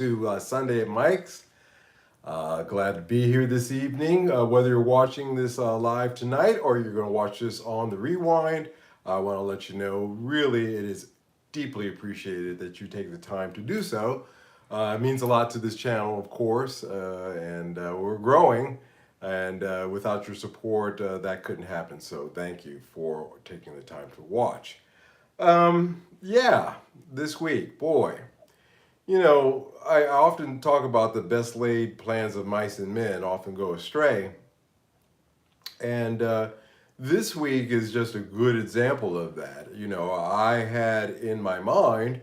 to Sunday at Mike's. Glad to be here this evening. Whether you're watching this live tonight or you're going to watch this on the rewind, I want to let you know really it is deeply appreciated that you take the time to do so. It means a lot to this channel, of course, and we're growing. And without your support, that couldn't happen. So thank you for taking the time to watch. Yeah, this week, boy. I often talk about the best laid plans of mice and men often go astray. And this week is just a good example of that. I had in my mind,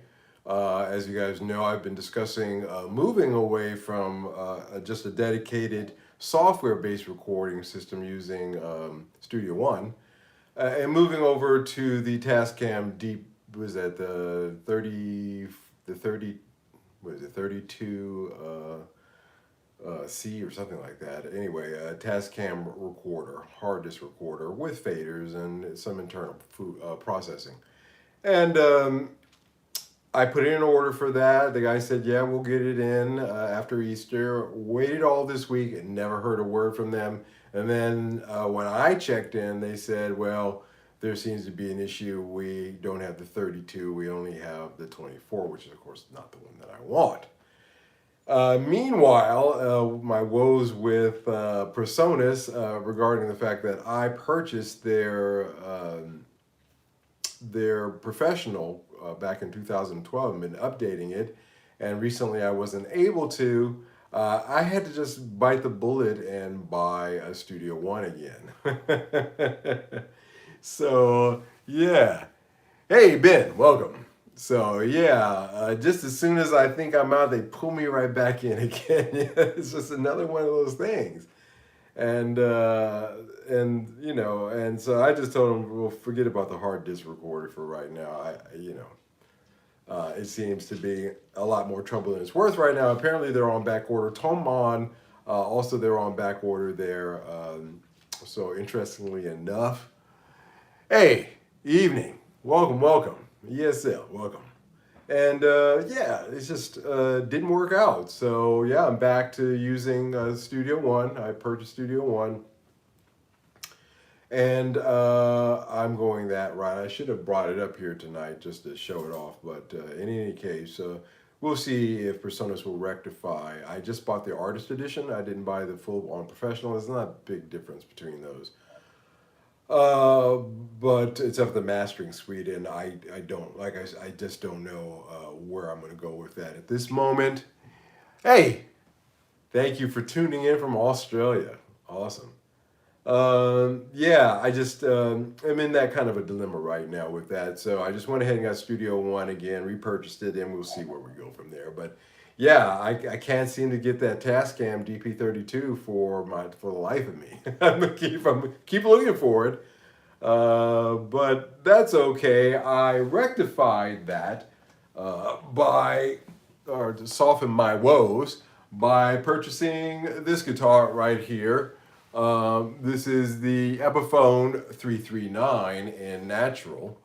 as you guys know, I've been discussing moving away from just a dedicated software based recording system using Studio One and moving over to the Tascam Deep, was that the 30, what is it, 32 C or something like that. Anyway, a Tascam recorder, hard disk recorder with faders and some internal processing. And I put in an order for that. The guy said, yeah, we'll get it in after Easter. Waited all this week and never heard a word from them. And then when I checked in, they said, well, there seems to be an issue. We don't have the 32. We only have the 24, which is, of course, not the one that I want. Meanwhile, my woes with Personas regarding the fact that I purchased their professional back in 2012 and been updating it, and recently I wasn't able to. I had to just bite the bullet and buy a Studio One again. So, yeah. Hey, Ben, welcome. So, yeah, just as soon as I think I'm out, they pull me right back in again. It's just another one of those things. And so I just told them, well, forget about the hard disk recorder for right now. It seems to be a lot more trouble than it's worth right now. Apparently, they're on back order. Tomon, also they're on back order there. So interestingly enough, hey, evening, welcome, ESL, welcome. And yeah, it just didn't work out. So yeah, I'm back to using Studio One. I purchased Studio One. And I'm going that route. I should have brought it up here tonight just to show it off. But in any case, we'll see if Personas will rectify. I just bought the artist edition. I didn't buy the full-on professional. There's not a big difference between those. But except for the mastering suite, and I don't, like I just don't know where I'm going to go with that at this moment. Hey, thank you for tuning in from Australia. Awesome. Yeah, I just am in that kind of a dilemma right now with that. So I just went ahead and got Studio One again, repurchased it, and we'll see where we go from there. But yeah, I can't seem to get that Tascam DP32 for the life of me. I'm keep looking for it, but that's okay. I rectified that by or to soften my woes by purchasing this guitar right here. This is the Epiphone 339 in natural,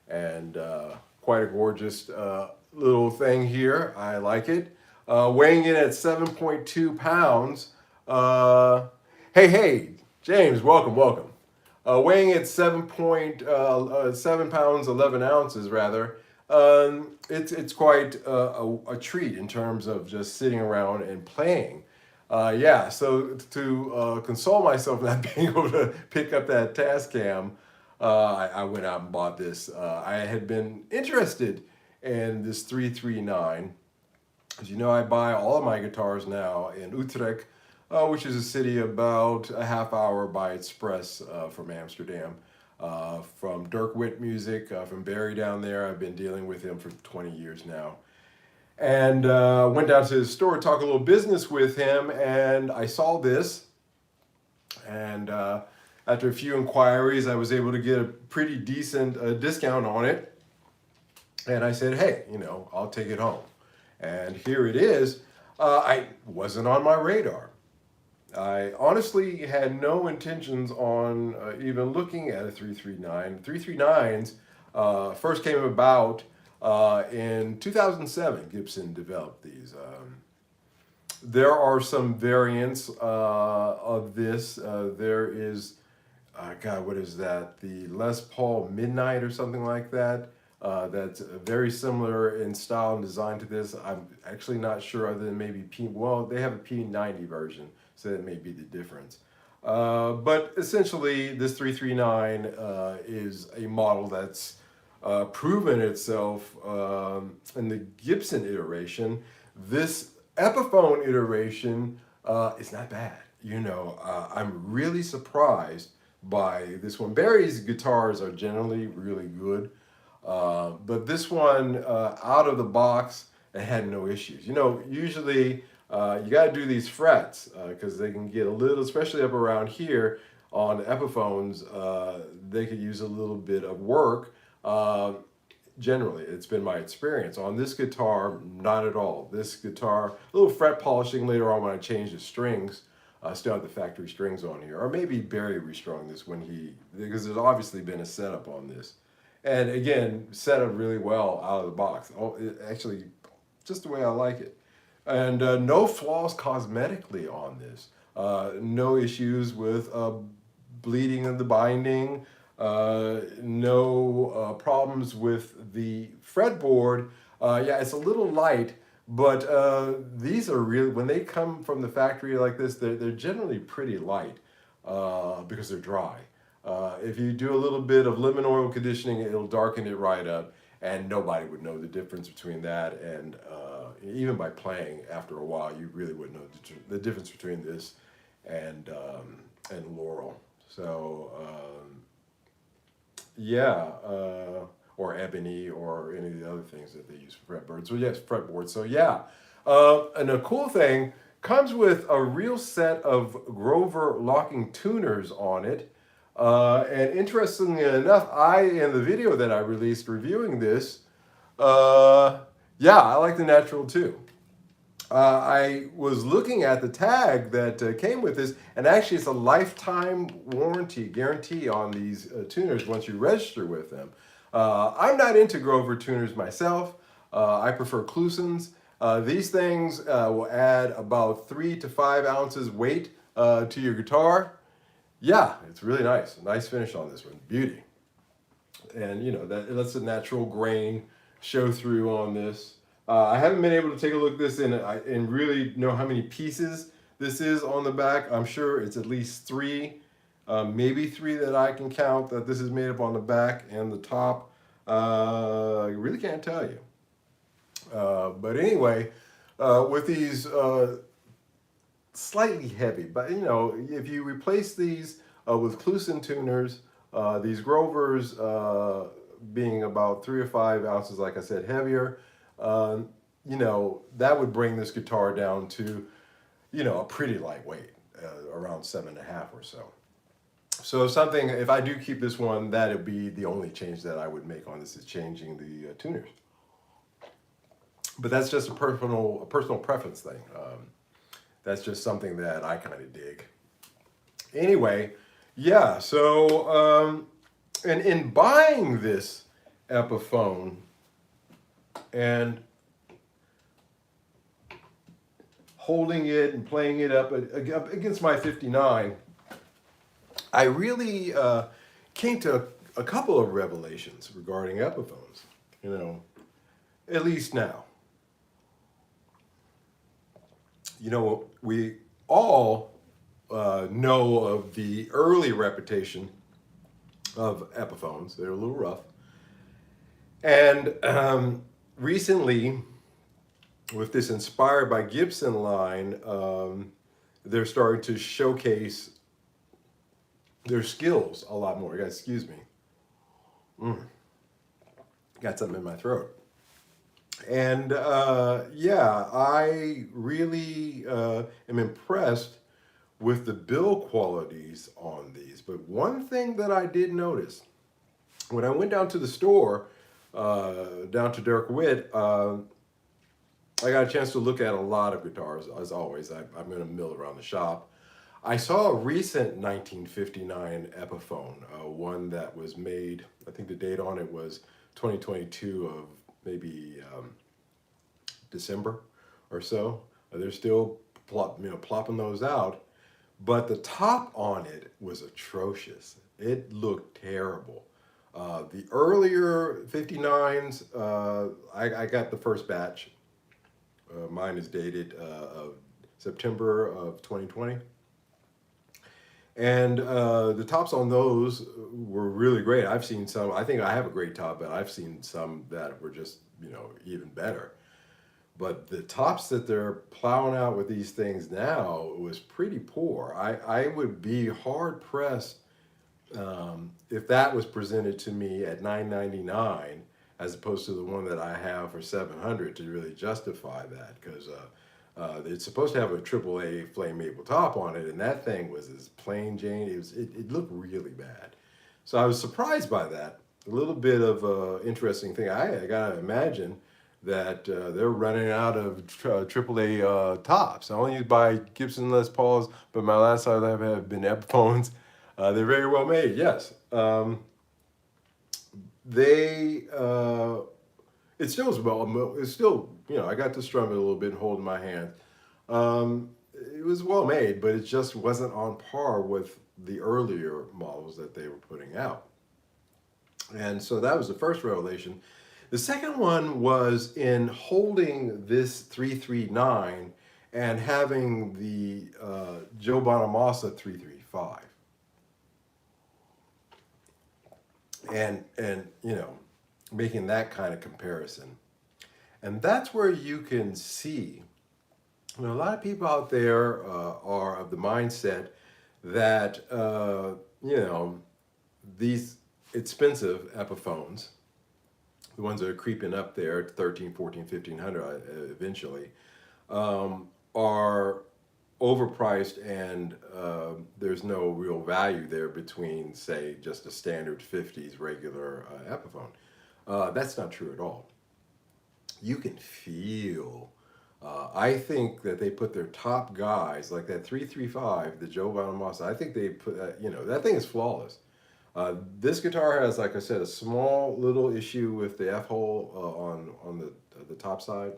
and quite a gorgeous little thing here. I like it. Weighing in at 7.2 pounds. Hey, James, welcome. Weighing at 7 pounds 11 ounces rather. It's quite a treat in terms of just sitting around and playing. Yeah, so to console myself not being able to pick up that Tascam, I went out and bought this. I had been interested in this 339. As you know, I buy all of my guitars now in Utrecht, which is a city about a half hour by express from Amsterdam. From Dirk Witt Music, from Barry down there. I've been dealing with him for 20 years now. And went down to his store, talk a little business with him, and I saw this. And after a few inquiries, I was able to get a pretty decent discount on it. And I said, hey, I'll take it home. And here it is. I wasn't on my radar. I honestly had no intentions on even looking at a 339. 339s first came about In 2007, Gibson developed these. There are some variants of this. There is, God, what is that? The Les Paul Midnight or something like that. That's very similar in style and design to this. I'm actually not sure, other than maybe well, they have a P90 version, so that may be the difference. But essentially, this 339 is a model that's proven itself in the Gibson iteration. This Epiphone iteration is not bad. I'm really surprised by this one. Barry's guitars are generally really good, but this one, out of the box, it had no issues. Usually you got to do these frets because they can get a little, especially up around here on Epiphones, they could use a little bit of work. Generally, it's been my experience. On this guitar, not at all. This guitar, a little fret polishing later on when I change the strings. I still have the factory strings on here. Or maybe Barry restrung this because there's obviously been a setup on this. And again, set up really well out of the box. Actually, just the way I like it. And no flaws cosmetically on this. No issues with bleeding of the binding. No problems with the fretboard. Yeah, it's a little light, but these are really, when they come from the factory like this, they're generally pretty light because they're dry. If you do a little bit of lemon oil conditioning, it'll darken it right up, and nobody would know the difference between that and even by playing after a while, you really wouldn't know the difference between this and Laurel. So yeah, or ebony or any of the other things that they use for fretboards. So yes, fretboard. So yeah, and the cool thing comes with a real set of Grover locking tuners on it. And interestingly enough, in the video that I released reviewing this, yeah, I like the Natural too. I was looking at the tag that came with this, and actually it's a lifetime warranty guarantee on these tuners once you register with them. I'm not into Grover tuners myself. I prefer Klusons. These things will add about 3 to 5 ounces weight to your guitar. Yeah, it's really nice. Nice finish on this one. Beauty. And that lets the natural grain show through on this. I haven't been able to take a look at this and really know how many pieces this is on the back. I'm sure it's at least 3, maybe 3 that I can count that this is made up on the back and the top. I really can't tell you. But anyway, with these slightly heavy, but if you replace these with Kluson tuners, these Grovers being about 3 or 5 ounces, like I said, heavier, that would bring this guitar down to, a pretty lightweight, around 7.5 or so. So if I do keep this one, that'd be the only change that I would make on this, is changing the tuners. But that's just a personal preference thing. That's just something that I kind of dig. Anyway, yeah, so, and in buying this Epiphone and holding it and playing it up against my 59, I really came to a couple of revelations regarding Epiphones, at least now. We all know of the early reputation of Epiphones. They're a little rough. And recently, with this Inspired by Gibson line, they're starting to showcase their skills a lot more. Guys, excuse me. Got something in my throat. And yeah, I really am impressed with the build qualities on these. But one thing that I did notice, when I went down to the store, down to Derek Witt, I got a chance to look at a lot of guitars. As always, I'm going to mill around the shop. I saw a recent 1959 Epiphone, one that was made, I think the date on it was 2022 of maybe December or so. They're still plopping those out, but the top on it was atrocious. It looked terrible. The earlier 59s, I got the first batch. Mine is dated of September of 2020. And the tops on those were really great. I've seen some, I think I have a great top, but I've seen some that were just, even better. But the tops that they're plowing out with these things now was pretty poor. I would be hard pressed if that was presented to me at $9.99 as opposed to the one that I have for $700 to really justify that, because it's supposed to have a AAA flame maple top on it, and that thing was as plain Jane. It looked really bad. So I was surprised by that. A little bit of an interesting thing. I gotta imagine that they're running out of AAA tops. I only buy Gibson Les Pauls, but my last time have been Epiphones. They're very well made, yes. It still is it's still, I got to strum it a little bit and hold in my hand. It was well made, but it just wasn't on par with the earlier models that they were putting out. And so that was the first revelation. The second one was in holding this 339 and having the Joe Bonamassa 335. And making that kind of comparison. And that's where you can see, a lot of people out there are of the mindset that, these expensive Epiphones, the ones that are creeping up there at 13, 14, 1500 eventually, are overpriced, and there's no real value there between, say, just a standard 50s regular Epiphone. That's not true at all. You can feel, I think that they put their top guys, like that 335, the Joe Bonamassa, I think they put, that thing is flawless. This guitar has, like I said, a small little issue with the F-hole on the top side.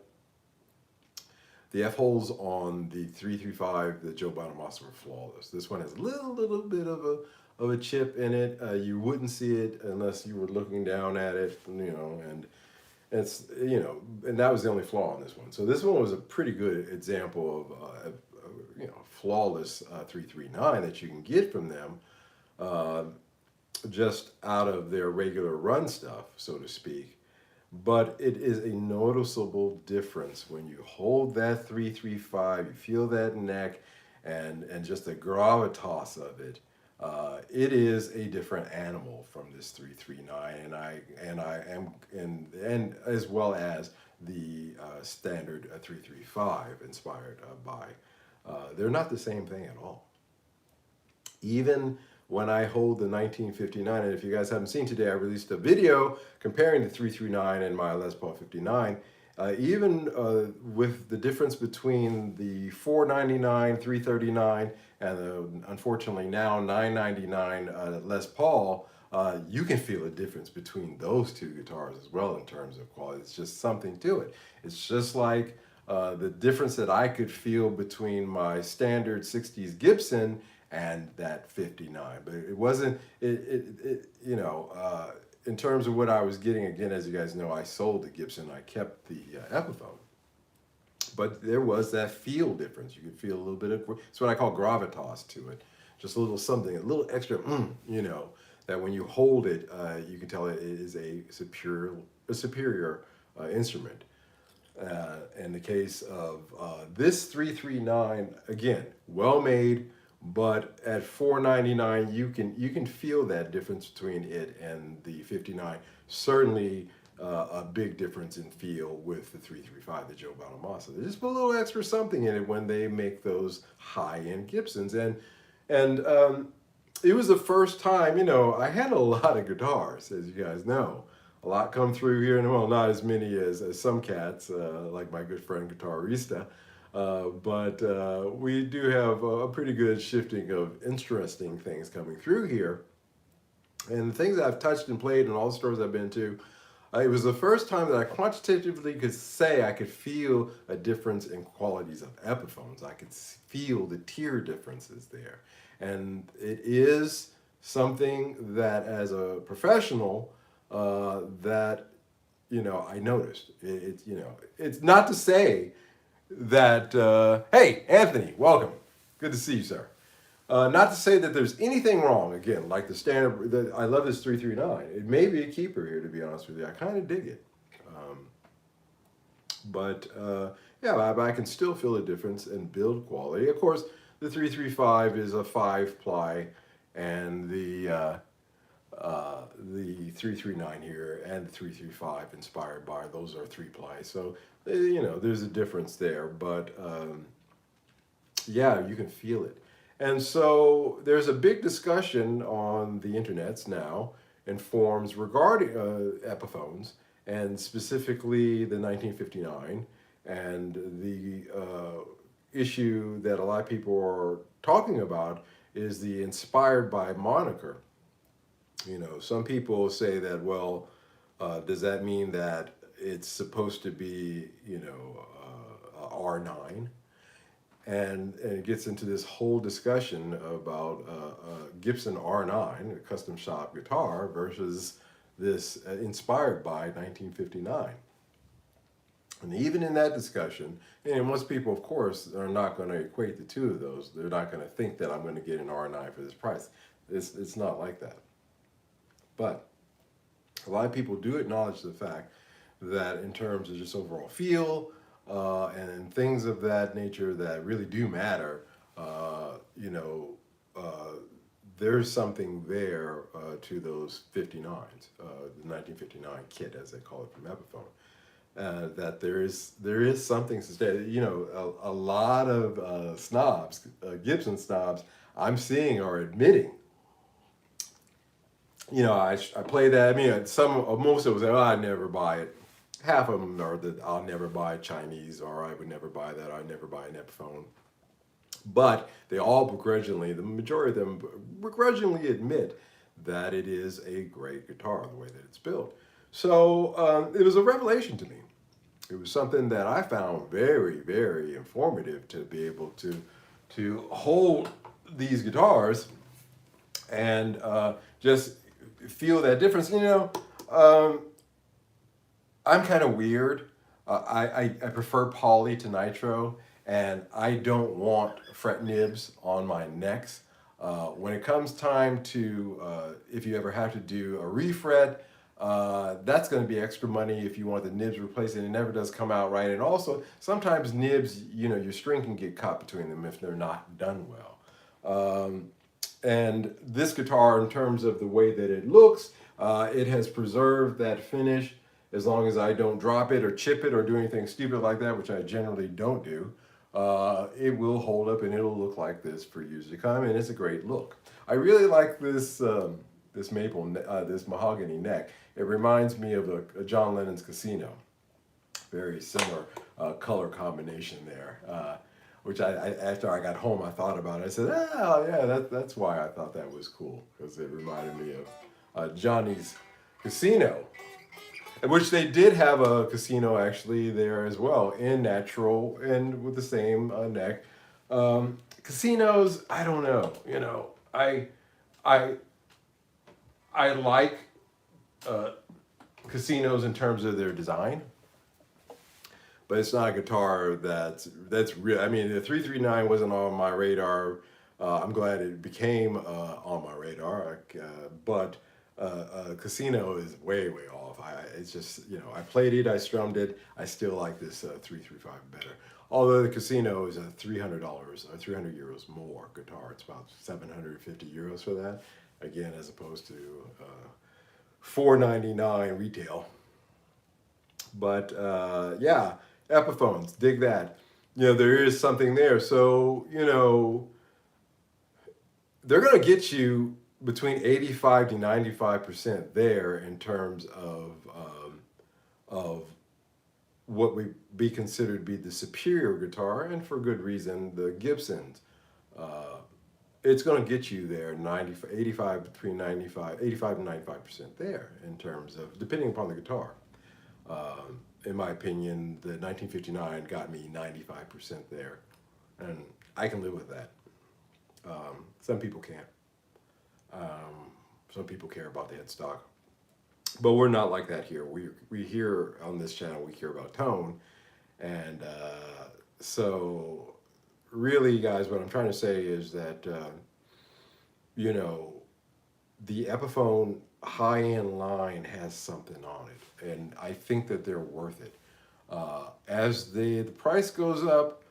The F-holes on the 335, the Joe Bonamassa, were flawless. This one has a little bit of a chip in it. You wouldn't see it unless you were looking down at it, and it's, and that was the only flaw on this one. So this one was a pretty good example of, flawless 339 that you can get from them, just out of their regular run stuff, so to speak. But it is a noticeable difference when you hold that 335, you feel that neck, and just the gravitas of it. It is a different animal from this 339, and as well as the standard 335 inspired by. They're not the same thing at all. Even when I hold the 1959, and if you guys haven't seen today, I released a video comparing the 339 and my Les Paul 59. Even with the difference between the $499, $339, and the, unfortunately now $999 Les Paul, you can feel a difference between those two guitars as well in terms of quality. It's just something to it. It's just like the difference that I could feel between my standard 60s Gibson and that 59, but it wasn't, in terms of what I was getting, again, as you guys know, I sold the Gibson, I kept the Epiphone. But there was that feel difference. You could feel a little bit of, it's what I call gravitas to it. Just a little something, a little extra, that when you hold it, you can tell it is a superior instrument. In the case of this 339, again, well made, but at $499, you can feel that difference between it and the 59. Certainly a big difference in feel with the 335, the Joe Bonamassa. They just put a little extra something in it when they make those high-end Gibsons. And it was the first time, I had a lot of guitars, as you guys know. A lot come through here, and well, not as many as some cats, like my good friend Guitarista. But we do have a pretty good shifting of interesting things coming through here. And the things that I've touched and played in all the stores I've been to, It was the first time that I quantitatively could say I could feel a difference in qualities of Epiphones. I could feel the tier differences there. And it is something that, as a professional, that, I noticed. It's not to say that, hey, Anthony, welcome. Good to see you, sir. Not to say that there's anything wrong, again, like the standard, I love this 339. It may be a keeper here, to be honest with you. I kind of dig it. Yeah, I can still feel a difference in build quality. Of course, the 335 is a 5-ply, and the 339 here and the 335 inspired by, those are 3-ply. So, there's a difference there, but yeah, you can feel it. And so there's a big discussion on the internets now and forums regarding Epiphones, and specifically the 1959, and the issue that a lot of people are talking about is the inspired by moniker. Some people say that, well, does that mean that it's supposed to be, R9? And it gets into this whole discussion about Gibson R9, a custom shop guitar, versus this inspired by 1959. And even in that discussion, and most people, of course, are not going to equate the two of those. They're not going to think that I'm going to get an R9 for this price. It's not like that. But a lot of people do acknowledge the fact that in terms of just overall feel, and things of that nature that really do matter, there's something there to those 59s, the 1959 kit, as they call it from Epiphone. That there is something sustainable. A lot of snobs, Gibson snobs, I'm seeing are admitting. I play that. Most of them say, "Oh, I'd never buy it." Half of them are that I'll never buy Chinese, or I would never buy that, I'd never buy an Epiphone. But they all begrudgingly, the majority of them begrudgingly admit that it is a great guitar, the way that it's built. So it was a revelation to me. It was something that I found very, very informative, to be able to hold these guitars and just feel that difference. I'm kind of weird. I prefer poly to nitro, and I don't want fret nibs on my necks. When it comes time to, if you ever have to do a refret, that's going to be extra money if you want the nibs replaced, and it never does come out right. And also, sometimes nibs, your string can get caught between them if they're not done well. And this guitar, in terms of the way that it looks, it has preserved that finish. As long as I don't drop it or chip it or do anything stupid like that, which I generally don't do, it will hold up and it'll look like this for years to come, and it's a great look. I really like this this mahogany neck. It reminds me of a John Lennon's Casino. Very similar color combination there, which after I got home, I thought about it. I said, "Oh yeah, that's why I thought that was cool, because it reminded me of Johnny's Casino." Which they did have a casino actually there as well, in natural and with the same neck. Casinos, I don't know. I like casinos in terms of their design, but it's not a guitar that's real. The 339 wasn't on my radar. I'm glad it became on my radar, but Casino is way off. It's just, I played it, I strummed it. I still like this 335 better. Although the Casino is $300 or 300 euros more guitar. It's about 750 euros for that. Again, as opposed to $499 retail. But yeah, Epiphones, dig that. There is something there. So, they're going to get you between 85 to 95% there in terms of what would be considered to be the superior guitar, and for good reason, the Gibsons. It's going to get you there, 85 and 95% there in terms of, depending upon the guitar. In my opinion, the 1959 got me 95% there, and I can live with that. Some people can't. Some people care about the headstock, but we're not like that here. We here on this channel we care about tone, and so really, guys, what I'm trying to say is that you know the Epiphone high end line has something on it, and I think that they're worth it. As the price goes up,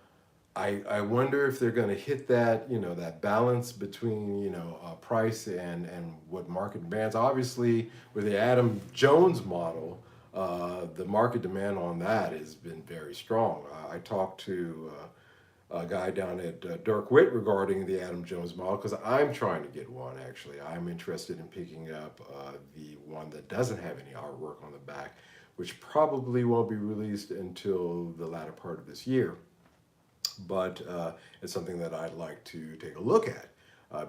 I wonder if they're going to hit that, that balance between, price and what market demands. Obviously, with the Adam Jones model, the market demand on that has been very strong. I talked to a guy down at Dirk Witt regarding the Adam Jones model because I'm trying to get one, actually. I'm interested in picking up the one that doesn't have any artwork on the back, which probably won't be released until the latter part of this year. But it's something that I'd like to take a look at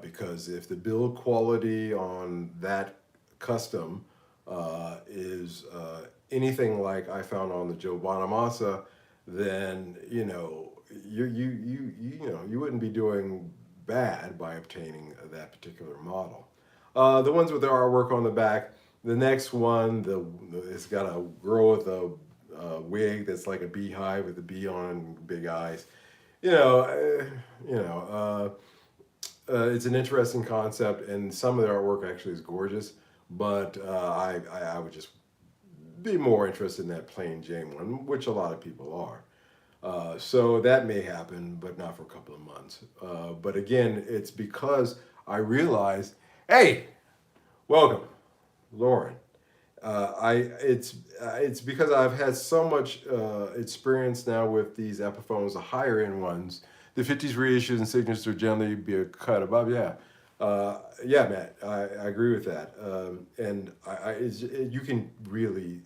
because if the build quality on that custom is anything like I found on the Joe Bonamassa, then you wouldn't be doing bad by obtaining that particular model. The ones with the artwork on the back, the next one, it's got a girl with a wig that's like a beehive with a bee on, big eyes. It's an interesting concept, and some of the artwork actually is gorgeous. But I would just be more interested in that plain Jane one, which a lot of people are. So that may happen, but not for a couple of months. But again, it's because I realized, hey, welcome, Lauren. It's because I've had so much experience now with these Epiphones, the higher end ones. The 50s reissues and signatures are generally be a cut above. Yeah, Matt, I agree with that. And you can really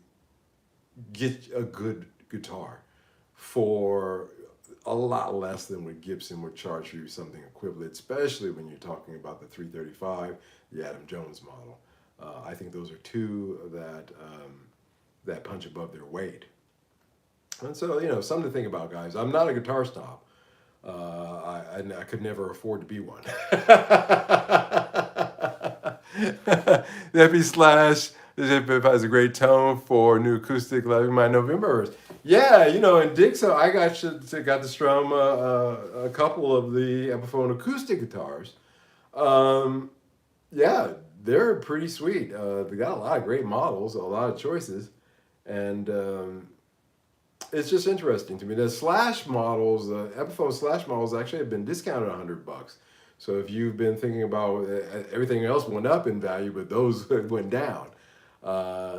get a good guitar for a lot less than what Gibson would charge you something equivalent, especially when you're talking about the 335, the Adam Jones model. I think those are two that punch above their weight. And so, something to think about, guys. I'm not a guitar snob. I could never afford to be one. The Epi Slash has a great tone for new acoustic like my November. Yeah, in Dixon, I got to strum a couple of the Epiphone acoustic guitars. Yeah, they're pretty sweet. They got a lot of great models, a lot of choices, and it's just interesting to me. The Slash models, the Epiphone Slash models, actually have been discounted $100. So if you've been thinking about everything else went up in value, but those went down.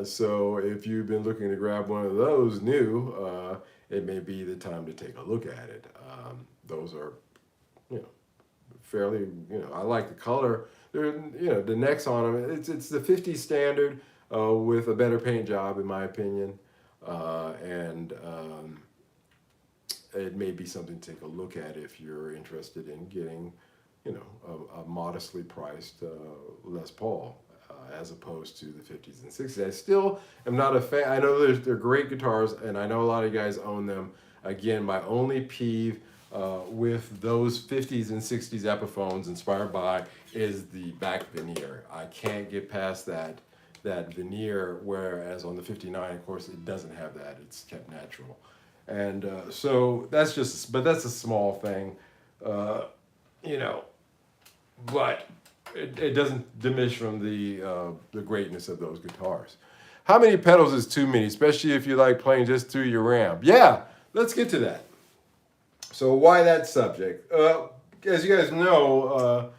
So if you've been looking to grab one of those new, it may be the time to take a look at it. Those are, fairly, I like the color. They're, the necks on them. It's the 50 standard with a better paint job, in my opinion, and it may be something to take a look at if you're interested in getting, a modestly priced Les Paul. As opposed to the 50s and 60s. I still am not a fan. I know they're great guitars, and I know a lot of you guys own them. Again, my only peeve with those 50s and 60s Epiphones inspired by is the back veneer. I can't get past that veneer, whereas on the 59, of course, it doesn't have that. It's kept natural. And so that's a small thing, but it doesn't diminish from the greatness of those guitars. How many pedals is too many, especially if you like playing just through your ramp? Yeah, let's get to that. So why that subject? As you guys know,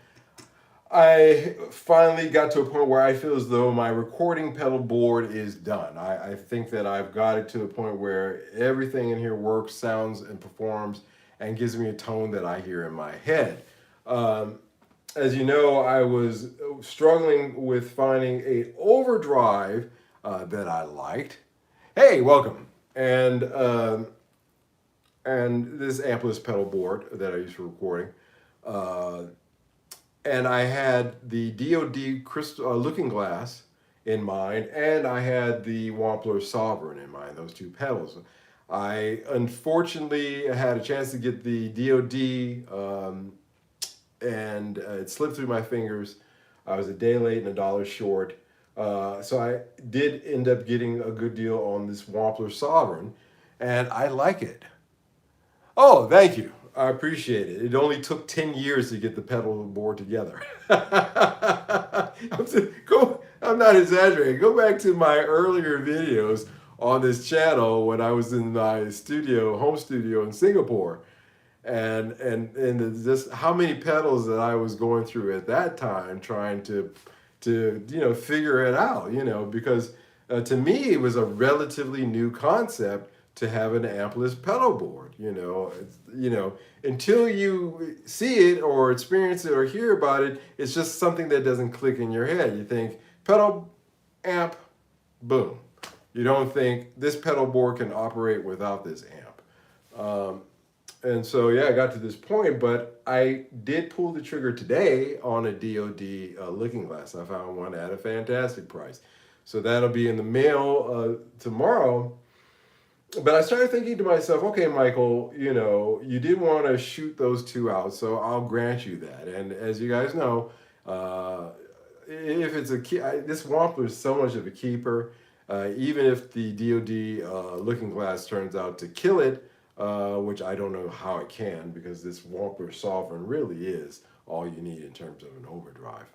I finally got to a point where I feel as though my recording pedal board is done. I think that I've got it to the point where everything in here works, sounds, and performs, and gives me a tone that I hear in my head. As you know, I was struggling with finding a overdrive that I liked. Hey, welcome. And this ampless pedal board that I use for recording. And I had the DoD crystal Looking Glass in mind, and I had the Wampler Sovereign in mind, those two pedals. I unfortunately had a chance to get the DoD, and it slipped through my fingers. I was a day late and $1 short. So I did end up getting a good deal on this Wampler Sovereign, and I like it. Oh, thank you. I appreciate it. It only took 10 years to get the pedal board together. I'm not exaggerating. Go back to my earlier videos on this channel when I was in my home studio in Singapore. And just how many pedals that I was going through at that time trying to figure it out, because to me it was a relatively new concept to have an ampless pedal board. Until you see it or experience it or hear about it, it's just something that doesn't click in your head. You think pedal, amp, boom. You don't think this pedal board can operate without this amp. And so, yeah, I got to this point, but I did pull the trigger today on a DoD looking glass. I found one at a fantastic price. So that'll be in the mail tomorrow. But I started thinking to myself, okay, Michael, you did want to shoot those two out, so I'll grant you that. And as you guys know, if it's this Wampler is so much of a keeper. Even if the DoD looking glass turns out to kill it, which I don't know how it can, because this Wampler Sovereign really is all you need in terms of an overdrive.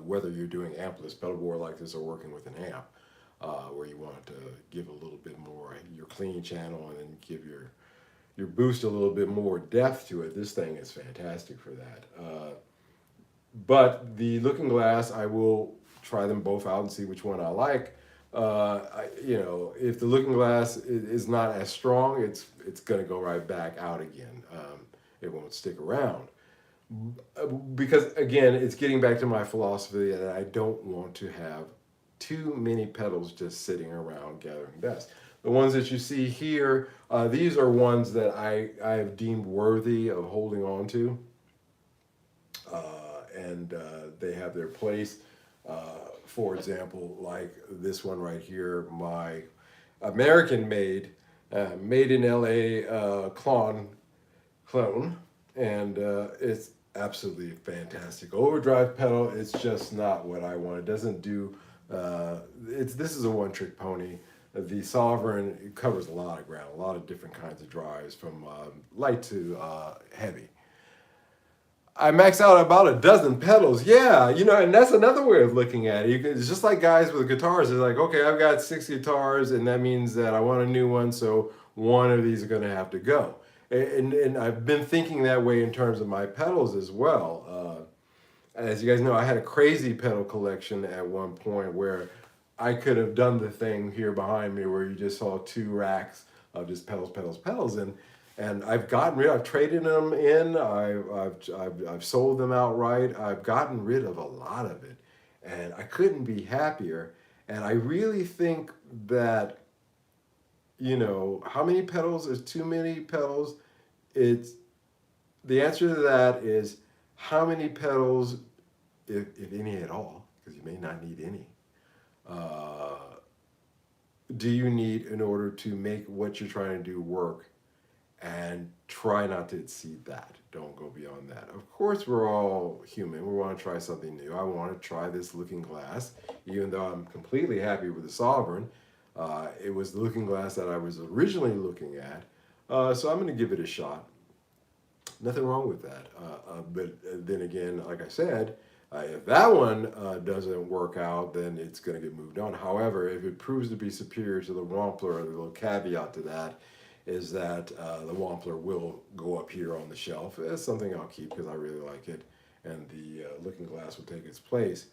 Whether you're doing ampless pedal board like this or working with an amp, where you want to give a little bit more your clean channel and then give your boost a little bit more depth to it, this thing is fantastic for that. But the looking glass, I will try them both out and see which one I like. If the looking glass is not as strong, it's going to go right back out again. It won't stick around. Because, again, it's getting back to my philosophy that I don't want to have too many pedals just sitting around gathering dust. The ones that you see here, these are ones that I have deemed worthy of holding on to. And they have their place. For example, like this one right here, my American made in LA clone, and it's absolutely fantastic. Overdrive pedal, it's just not what I want. It doesn't do, this is a one-trick pony. The Sovereign, it covers a lot of ground, a lot of different kinds of drives, from light to heavy. I max out about a dozen pedals. Yeah, and that's another way of looking at it. It's just like guys with guitars. They're like, okay, I've got 6 guitars, and that means that I want a new one, so one of these are going to have to go. And I've been thinking that way in terms of my pedals as well. As you guys know, I had a crazy pedal collection at one point where I could have done the thing here behind me where you just saw 2 racks of just pedals, and I've traded them in. I've sold them outright. I've gotten rid of a lot of it, and I couldn't be happier. And I really think that, how many pedals is too many pedals? The answer to that is how many pedals, if any at all, because you may not need any, do you need in order to make what you're trying to do work? And try not to exceed that. Don't go beyond that. Of course, we're all human. We want to try something new. I want to try this looking glass, even though I'm completely happy with the Sovereign. It was the looking glass that I was originally looking at. So I'm going to give it a shot. Nothing wrong with that. But then again, like I said, if that one doesn't work out, then it's going to get moved on. However, if it proves to be superior to the Wampler, the little caveat to that is that the Wampler will go up here on the shelf. It's something I'll keep because I really like it, and the looking glass will take its place.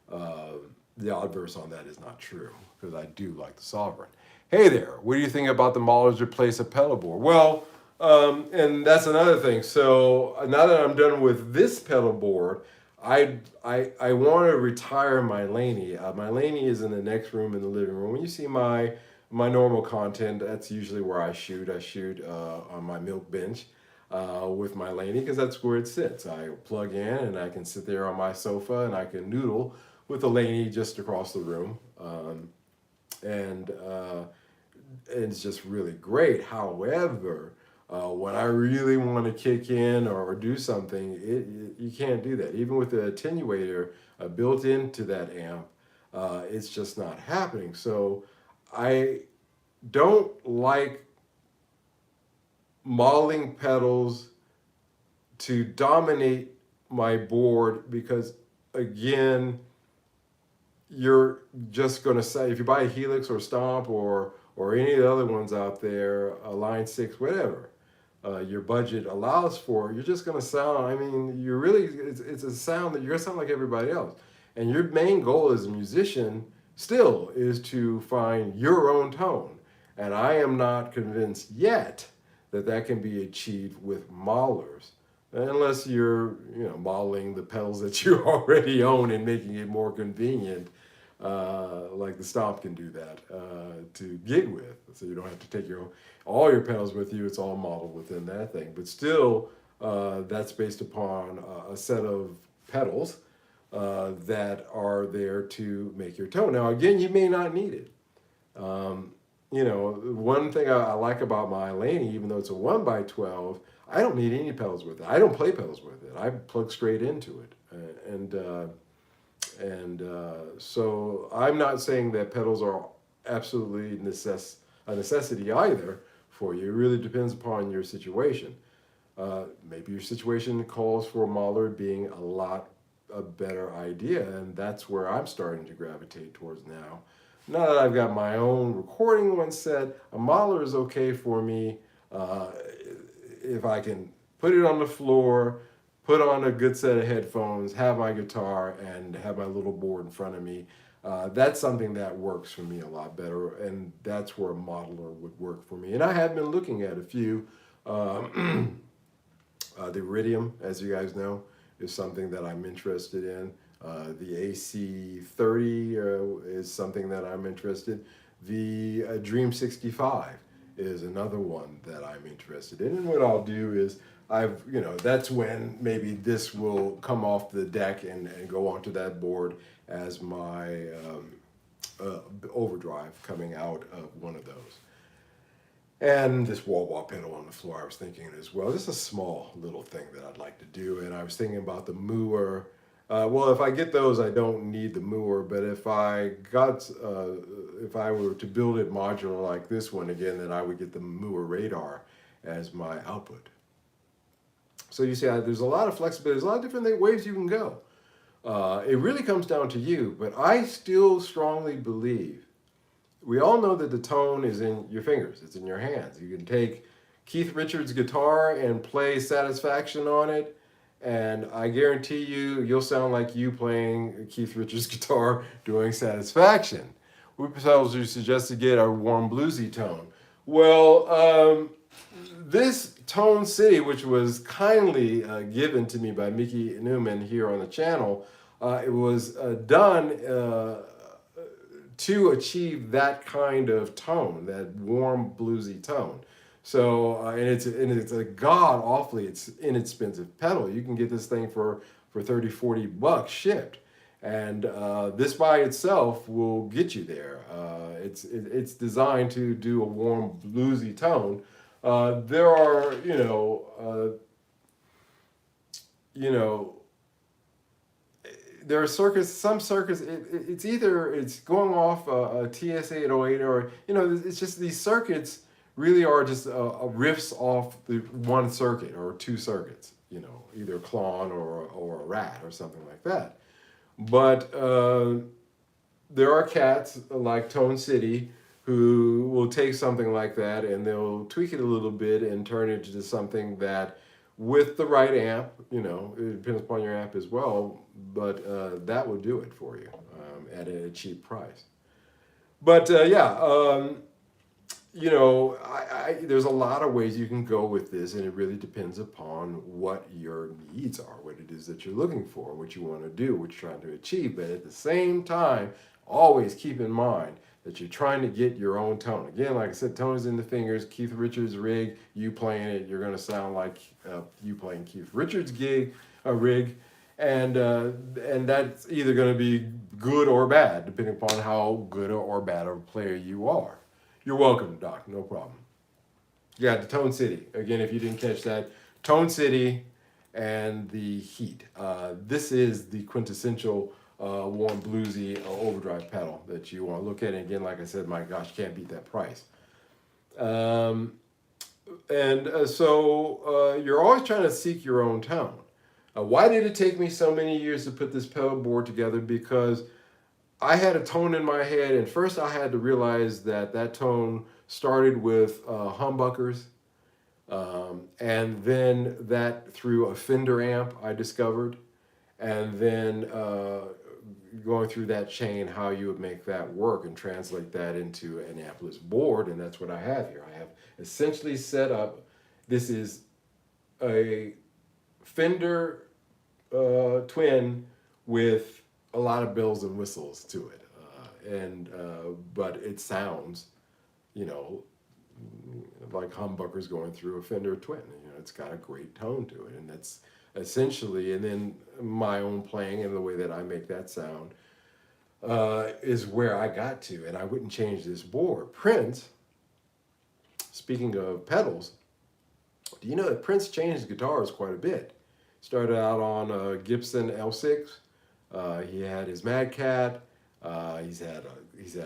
The obverse on that is not true, because I do like the Sovereign. Hey there, what do you think about the Mahler's replace a pedal board? Well, and that's another thing. So now that I'm done with this pedal board, I want to retire my Laney. My Laney is in the next room in the living room. When you see my normal content, that's usually where I shoot. I shoot on my milk bench with my Laney, because that's where it sits. I plug in and I can sit there on my sofa and I can noodle with a Laney just across the room. And it's just really great. However, when I really want to kick in or do something, you can't do that. Even with the attenuator built into that amp, it's just not happening. So I don't like modeling pedals to dominate my board because, again, you're just going to say, if you buy a Helix or Stomp or any of the other ones out there, a Line 6, whatever, your budget allows for, you're just going to sound, I mean, you're really, it's a sound that you're going to sound like everybody else. And your main goal as a musician still is to find your own tone. And I am not convinced yet that that can be achieved with modelers, unless you're, modeling the pedals that you already own and making it more convenient, like the Stomp can do that to gig with. So you don't have to take all your pedals with you. It's all modeled within that thing. But still, that's based upon a set of pedals that are there to make your tone. Now, again, you may not need it. One thing I like about my Laney, even though it's a 1x12, I don't need any pedals with it. I don't play pedals with it. I plug straight into it. So I'm not saying that pedals are absolutely a necessity either for you. It really depends upon your situation. Maybe your situation calls for a modeler being a better idea, and that's where I'm starting to gravitate towards now. Now that I've got my own recording one set, a modeler is okay for me if I can put it on the floor, put on a good set of headphones, have my guitar, and have my little board in front of me. That's something that works for me a lot better, and that's where a modeler would work for me. And I have been looking at a few. The Iridium, as you guys know, is something that I'm interested in. The AC30 is something that I'm interested in. The Dream 65 is another one that I'm interested in. And what I'll do is that's when maybe this will come off the deck and go onto that board as my overdrive coming out of one of those. And this wah-wah pedal on the floor, I was thinking as well. This is a small little thing that I'd like to do. And I was thinking about the Mooer. Well, if I get those, I don't need the Mooer. But if I were to build it modular like this one again, then I would get the Mooer radar as my output. So you see, there's a lot of flexibility. There's a lot of different ways you can go. It really comes down to you. But I still strongly believe, we all know that the tone is in your fingers. It's in your hands. You can take Keith Richards' guitar and play Satisfaction on it, and I guarantee you'll sound like you playing Keith Richards' guitar doing Satisfaction. We propose you suggest to get a warm bluesy tone. Well, this Tone City, which was kindly given to me by Mickey Newman here on the channel, it was done to achieve that kind of tone, that warm bluesy tone. So and it's a awfully it's inexpensive pedal. You can get this thing for $30-$40 shipped, and this by itself will get you there. It's designed to do a warm bluesy tone. There are there are some circuits, it's either it's going off a TS-808 or, it's just these circuits really are just riffs off the one circuit or two circuits, either a Klon or a Rat or something like that. But there are cats like Tone City who will take something like that and they'll tweak it a little bit and turn it into something that, with the right amp, it depends upon your amp as well, but that will do it for you at a cheap price. But there's a lot of ways you can go with this, and it really depends upon what your needs are, what it is that you're looking for, what you want to do, what you're trying to achieve. But at the same time, always keep in mind that you're trying to get your own tone. Again, like I said, tone is in the fingers. Keith Richards' rig, you playing it, you're going to sound like you playing Keith Richards' rig. and that's either going to be good or bad, depending upon how good or bad of a player you are. You're welcome, Doc. No problem. Yeah, the Tone City. Again, if you didn't catch that, Tone City and the Heat. This is the quintessential warm bluesy overdrive pedal that you want to look at. And again, like I said, my gosh, can't beat that price. So you're always trying to seek your own tone. Why did it take me so many years to put this pedal board together? Because I had a tone in my head, and first I had to realize that that tone started with humbuckers, and then that through a Fender amp I discovered, and then going through that chain, how you would make that work and translate that into an ampless board, and that's what I have here. I have essentially set up, this is a Fender twin with a lot of bells and whistles to it, but it sounds, you know, like humbuckers going through a Fender twin. You know, it's got a great tone to it, and that's essentially, and then my own playing and the way that I make that sound is where I got to, and I wouldn't change this board. Prince, speaking of pedals, do you know that Prince changed guitars quite a bit? Started out on a Gibson L6. He had his Mad Cat. He's had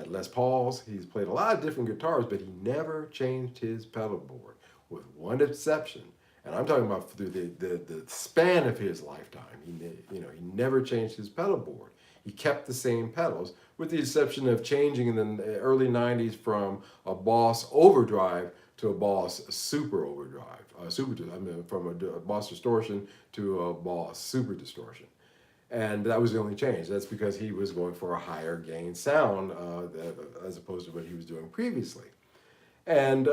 Les Pauls. He's played a lot of different guitars, but he never changed his pedal board, with one exception. And I'm talking about through the span of his lifetime. He never changed his pedal board. He kept the same pedals, with the exception of changing in the early '90s from a Boss overdrive to a Boss super overdrive. From a Boss distortion to a Boss super distortion. And that was the only change. That's because he was going for a higher gain sound as opposed to what he was doing previously. And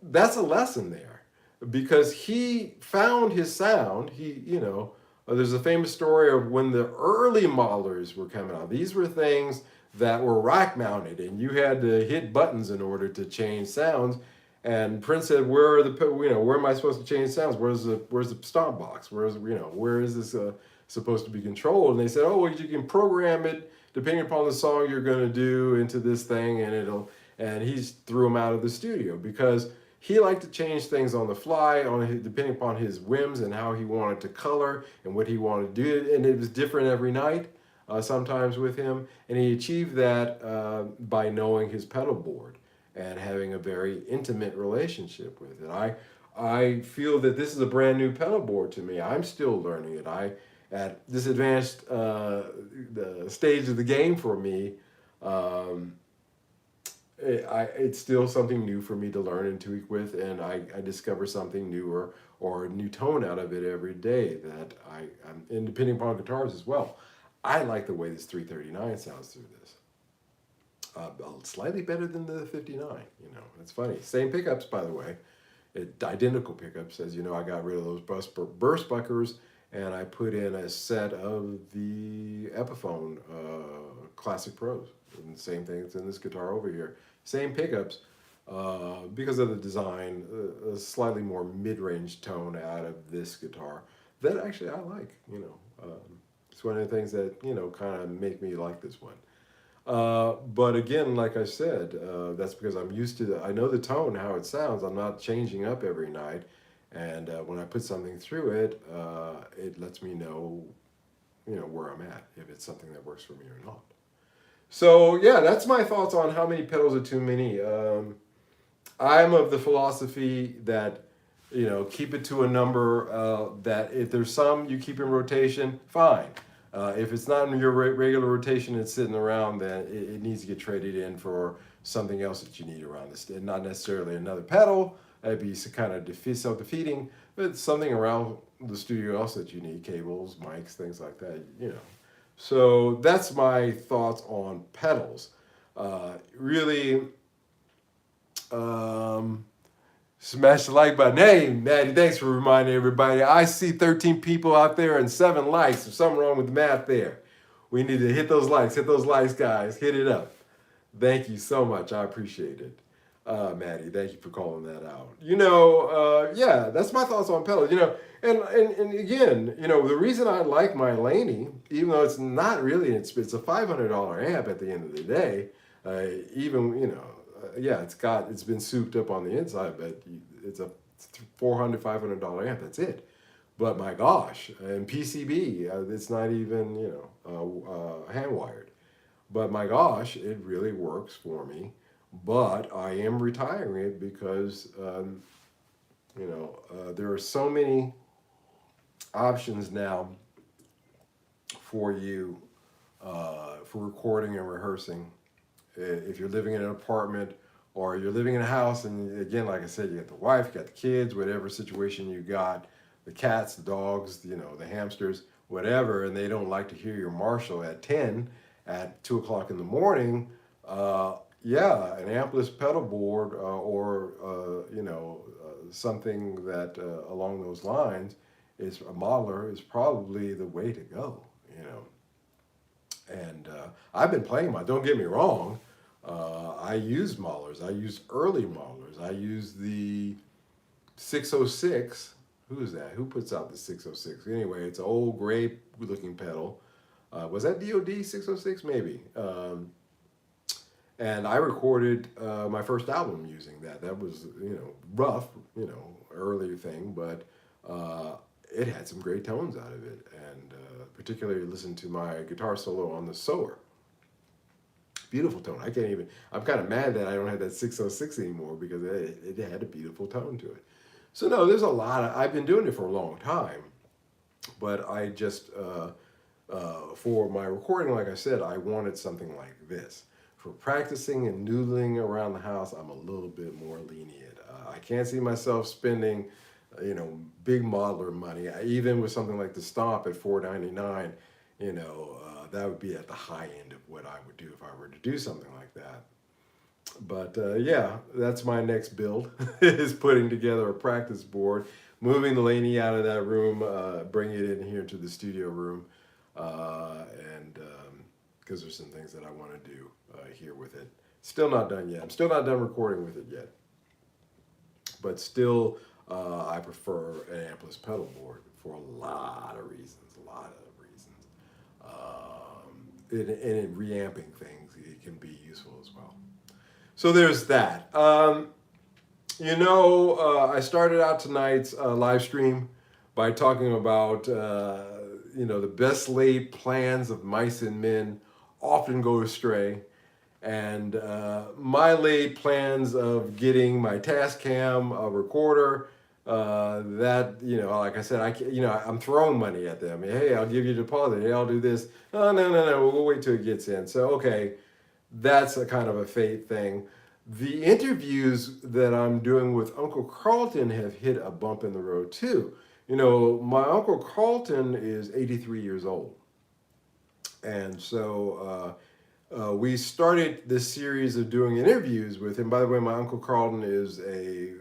that's a lesson there, because he found his sound. There's a famous story of when the early modelers were coming out. These were things that were rack mounted, and you had to hit buttons in order to change sounds. And Prince said, where am I supposed to change sounds? Where's the stomp box? Where is this supposed to be controlled? And they said, oh, well, you can program it depending upon the song you're going to do into this thing, and he threw him out of the studio because he liked to change things on the fly, depending upon his whims and how he wanted to color and what he wanted to do. And it was different every night, sometimes with him. And he achieved that by knowing his pedal board and having a very intimate relationship with it. I feel that this is a brand new pedal board to me. I'm still learning it. At this advanced the stage of the game for me, it's still something new for me to learn and tweak with, and I discover something new or a new tone out of it every day that and depending upon guitars as well. I like the way this 339 sounds through this. Slightly better than the 59, it's funny. Same pickups, by the way. Identical pickups. As you know, I got rid of those burst buckers, and I put in a set of the Epiphone Classic Pros. And the same thing that's in this guitar over here. Same pickups, because of the design, a slightly more mid-range tone out of this guitar that actually I like. It's one of the things that, kind of make me like this one. But again, like I said, that's because I'm used to I know the tone, how it sounds. I'm not changing up every night. And when I put something through it, it lets me know, where I'm at, if it's something that works for me or not. So yeah, that's my thoughts on how many pedals are too many. I'm of the philosophy that, keep it to a number, that if there's some you keep in rotation, fine. If it's not in your regular rotation, it's sitting around, then it needs to get traded in for something else that you need around this. Not necessarily another pedal. That'd be kind of self-defeating, but something around the studio else that you need, cables, mics, things like that, So that's my thoughts on pedals. Really, smash the like button. Hey, Maddie, thanks for reminding everybody. I see 13 people out there and 7 likes. There's something wrong with the math there. We need to hit those likes. Hit those likes, guys. Hit it up. Thank you so much. I appreciate it. Maddie, thank you for calling that out. Yeah, that's my thoughts on pedals. And again, the reason I like my Laney, even though it's not really, it's a $500 amp at the end of the day. Even yeah, it's been souped up on the inside, but it's a $400 $500 amp. That's it. But my gosh, and PCB, it's not even hand wired. But my gosh, it really works for me. But I am retiring it because there are so many options now for you for recording and rehearsing. If you're living in an apartment or you're living in a house, and again, like I said, you got the wife, you got the kids, whatever situation you got, the cats, the dogs, the hamsters, whatever, and they don't like to hear your Marshall at 10 at 2 o'clock in the morning. Yeah, an ampless pedal board or something that along those lines is a modeler is probably the way to go. And I've been playing don't get me wrong, I use modelers. I use early modelers. I use the 606. Who is that? Who puts out the 606? Anyway, it's an old gray looking pedal. Was that DOD 606? Maybe. And I recorded my first album using that. That was, rough, earlier thing, but it had some great tones out of it. And particularly listen to my guitar solo on the Sower. Beautiful tone. I'm kind of mad that I don't have that 606 anymore because it had a beautiful tone to it. So no, there's a lot I've been doing it for a long time, but I just, for my recording, like I said, I wanted something like this. For practicing and noodling around the house, I'm a little bit more lenient. I can't see myself spending, big modeler money. Even with something like the Stomp at $499, that would be at the high end of what I would do if I were to do something like that. But yeah, that's my next build is putting together a practice board, moving the Laney out of that room, bringing it in here to the studio room, and because there's some things that I want to do here with it. Still not done yet. I'm still not done recording with it yet. But still, I prefer an ampless pedal board for a lot of reasons. And in reamping things, it can be useful as well. So there's that. I started out tonight's live stream by talking about, the best laid plans of mice and men often go astray. And my laid plans of getting my Tascam recorder, like I said, I'm throwing money at them. Hey, I'll give you a deposit. Hey, I'll do this. Oh, no, we'll wait till it gets in. So, okay, that's a kind of a fate thing. The interviews that I'm doing with Uncle Carlton have hit a bump in the road too. My Uncle Carlton is 83 years old. And so we started this series of doing interviews with him. By the way, my Uncle Carlton is a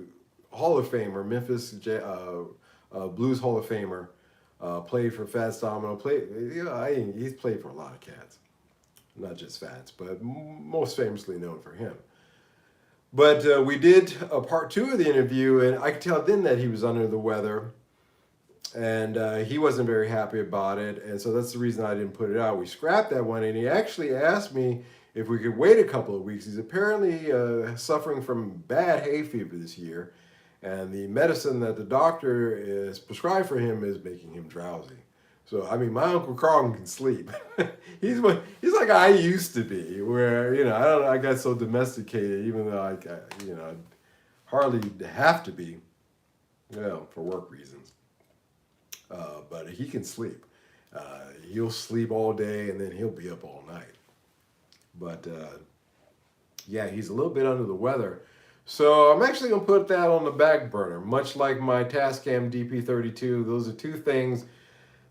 Hall of Famer, Memphis Blues Hall of Famer. Played for Fats Domino. He's played for a lot of cats, not just Fats, but most famously known for him. But we did a part 2 of the interview, and I could tell then that he was under the weather, and he wasn't very happy about it, and so that's the reason I didn't put it out. We scrapped that one, and he actually asked me if we could wait a couple of weeks. He's apparently suffering from bad hay fever this year, and the medicine that the doctor is prescribed for him is making him drowsy. So, my Uncle Carlton can sleep. he's like I used to be, where, I got so domesticated, even though I hardly have to be, for work reasons. But he can sleep. He'll sleep all day, and then he'll be up all night. But, yeah, he's a little bit under the weather. So I'm actually going to put that on the back burner, much like my Tascam DP32. Those are two things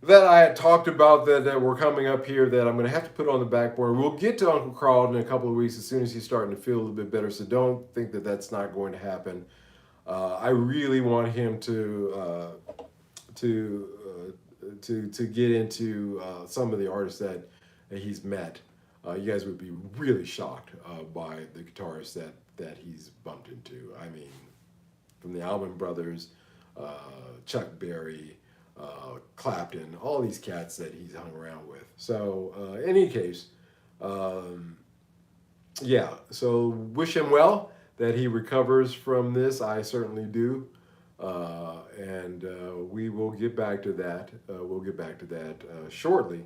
that I had talked about that were coming up here that I'm going to have to put on the back burner. We'll get to Uncle Carlton in a couple of weeks as soon as he's starting to feel a little bit better, so don't think that that's not going to happen. I really want him to get into some of the artists that he's met. You guys would be really shocked by the guitarists that he's bumped into. I mean, from the Allman Brothers, Chuck Berry, Clapton, all these cats that he's hung around with. So, in any case, yeah, so wish him well that he recovers from this. I certainly do. And we will get back to that. We'll get back to that shortly.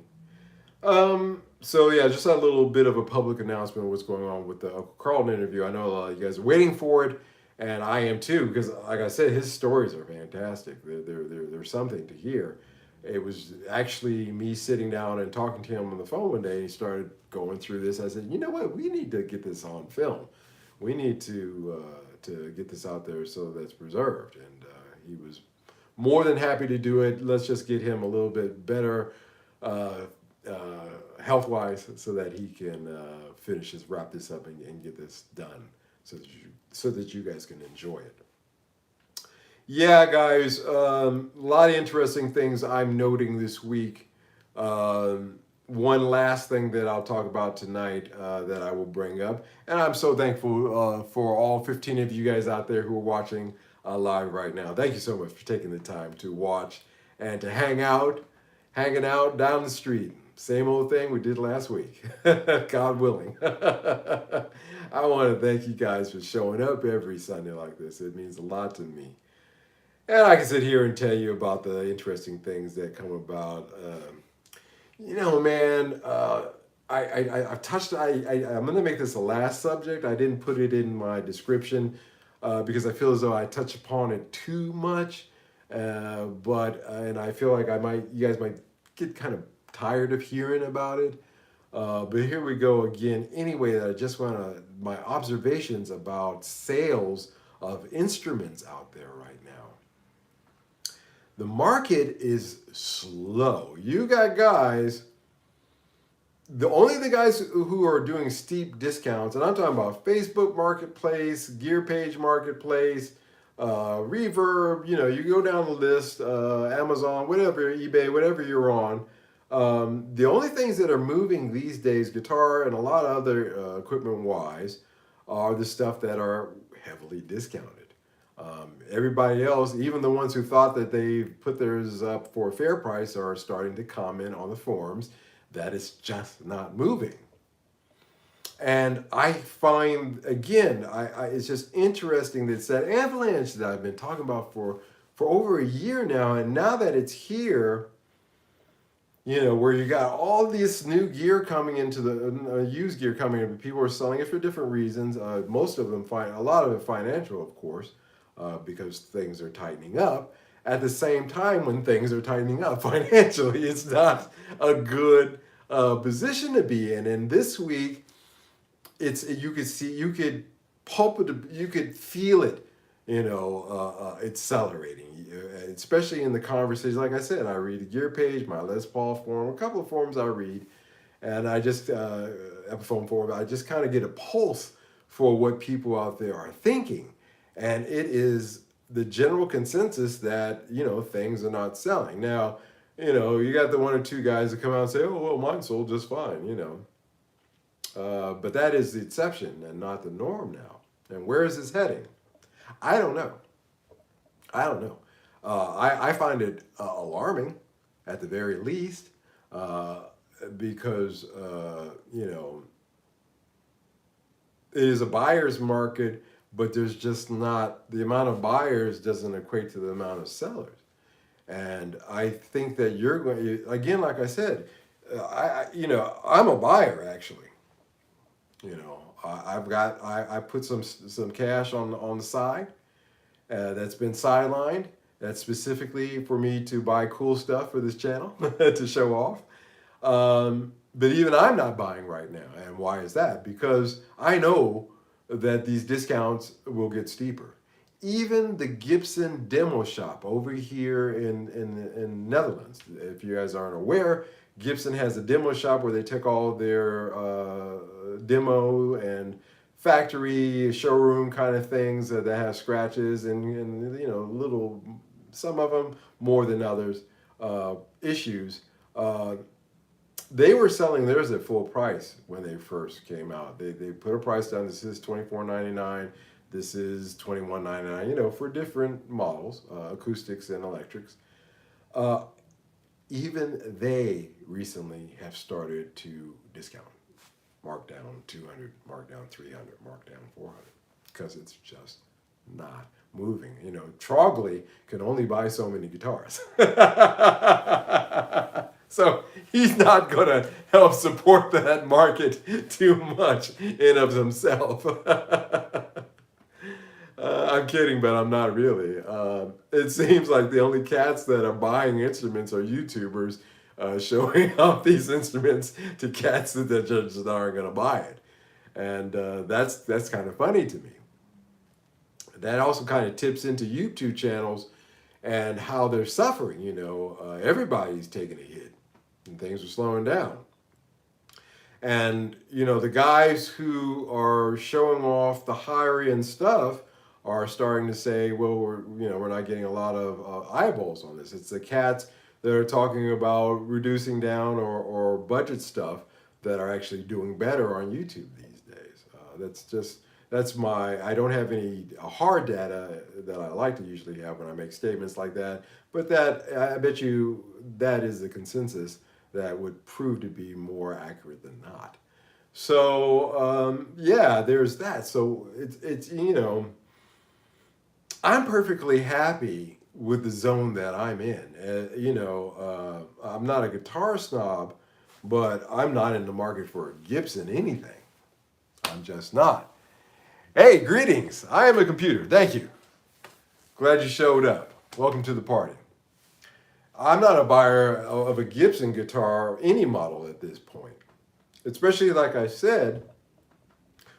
So yeah, just a little bit of a public announcement of what's going on with the Uncle Carlton interview. I know a lot of you guys are waiting for it, and I am too, because like I said, his stories are fantastic. They're something to hear. It was actually me sitting down and talking to him on the phone one day, and he started going through this. I said, you know what, we need to get this on film. We need to get this out there so that's preserved. And he was more than happy to do it. Let's just get him a little bit better health-wise so that he can wrap this up and get this done so that you guys can enjoy it. Yeah, guys, a lot of interesting things I'm noting this week. One last thing that I'll talk about tonight that I will bring up, and I'm so thankful for all 15 of you guys out there who are watching live right now. Thank you so much for taking the time to watch and to hanging out down the street. Same old thing we did last week, God willing. I want to thank you guys for showing up every Sunday like this. It means a lot to me. And I can sit here and tell you about the interesting things that come about. You know, man, I've touched, I'm going to make this the last subject. I didn't put it in my description because I feel as though I touch upon it too much. And I feel like you guys might get kind of tired of hearing about it. But here we go again. Anyway, I just want my observations about sales of instruments out there right now. The market is slow. You got guys, the guys who are doing steep discounts, and I'm talking about Facebook Marketplace, Gear Page Marketplace, Reverb, you go down the list, Amazon, whatever, eBay, whatever you're on. The only things that are moving these days, guitar and a lot of other equipment-wise, are the stuff that are heavily discounted. Everybody else, even the ones who thought that they put theirs up for a fair price, are starting to comment on the forums that it's just not moving. And I find, again, it's just interesting that it's that avalanche that I've been talking about for over a year now, and now that it's here, where you got all this new gear coming into the used gear coming in, people are selling it for different reasons. Most of them a lot of it financial, of course, because things are tightening up. At the same time, when things are tightening up financially, it's not a good position to be in. And this week, you could feel it, accelerating, especially in the conversations. Like I said, I read the Gear Page, my Les Paul forum, a couple of forums I read, and I just, Epiphone forum, I just kind of get a pulse for what people out there are thinking. And it is the general consensus that, things are not selling. Now, you got the one or two guys that come out and say, oh, well, mine sold just fine, But that is the exception and not the norm now. And where is this heading? I don't know. I find it alarming, at the very least, because, it is a buyer's market, but there's just not, the amount of buyers doesn't equate to the amount of sellers. And I think that you're going, again, like I said, I'm a buyer, actually. I put some cash on the side that's been sidelined. That's specifically for me to buy cool stuff for this channel to show off. But even I'm not buying right now. And why is that? Because I know that these discounts will get steeper. Even the Gibson demo shop over here in Netherlands, if you guys aren't aware, Gibson has a demo shop where they take all their demo and factory showroom kind of things that have scratches and little, some of them more than others, issues. They were selling theirs at full price when they first came out. They put a price down. This is $24.99. This is $21.99. You know, for different models, acoustics and electrics. Uh, Even they recently have started to discount, mark down 200, mark down 300, mark down 400, because it's just not moving. You know, Trogley can only buy so many guitars. So he's not going to help support that market too much in of himself. I'm kidding, but I'm not really. It seems like the only cats that are buying instruments are YouTubers showing off these instruments to cats that just aren't going to buy it, and that's kind of funny to me. That also kind of tips into YouTube channels and how they're suffering. You know, everybody's taking a hit, and things are slowing down. And you know, the guys who are showing off the higher end stuff are starting to say, well, we're not getting a lot of eyeballs on this. It's the cats that are talking about reducing down or budget stuff that are actually doing better on YouTube these days. That's my, I don't have any hard data that I like to usually have when I make statements like that, but that, I bet you that is the consensus that would prove to be more accurate than not. So yeah, there's that. So it's you know, I'm perfectly happy with the zone that I'm in. You know, I'm not a guitar snob, but I'm not in the market for a Gibson anything. I'm just not. Hey, greetings. I am a computer. Thank you. Glad you showed up. Welcome to the party. I'm not a buyer of a Gibson guitar, any model at this point. Especially, like I said,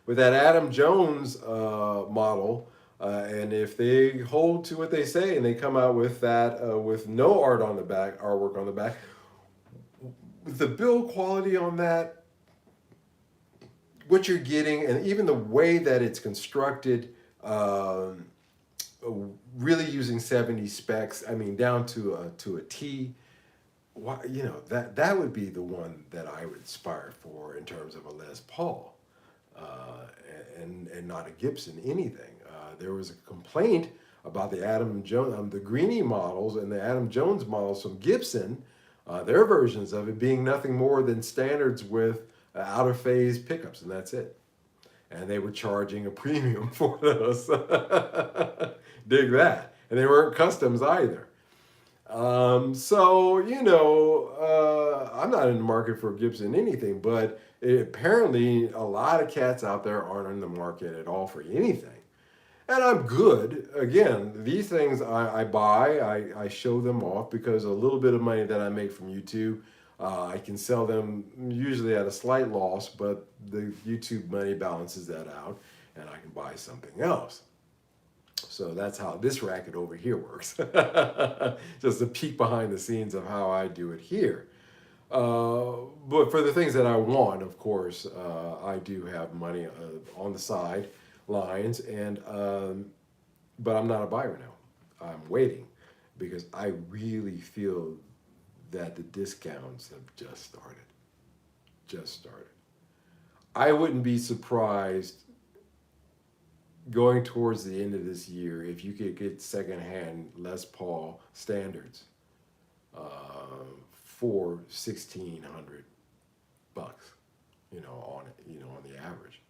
with that Adam Jones model, and if they hold to what they say and they come out with that with no artwork on the back, the build quality on that, what you're getting, and even the way that it's constructed, really using 70 specs, I mean, down to a T. You know, that would be the one that I would aspire for in terms of a Les Paul, and not a Gibson anything. There was a complaint about the Adam Jones, the Greenie models and the Adam Jones models from Gibson, their versions of it being nothing more than standards with out of phase pickups, and that's it. And they were charging a premium for those. Dig that. And they weren't customs either. So, you know, I'm not in the market for Gibson anything, but apparently a lot of cats out there aren't in the market at all for anything. And I'm good. Again, these things I buy, I show them off because a little bit of money that I make from YouTube, I can sell them usually at a slight loss, but the YouTube money balances that out and I can buy something else. So that's how this racket over here works. Just a peek behind the scenes of how I do it here. But for the things that I want, of course, I do have money on the side lines, and but I'm not a buyer now. I'm waiting because I really feel that the discounts have just started. Just started. I wouldn't be surprised going towards the end of this year if you could get secondhand Les Paul standards for $1,600, you know, on it, you know, on the average.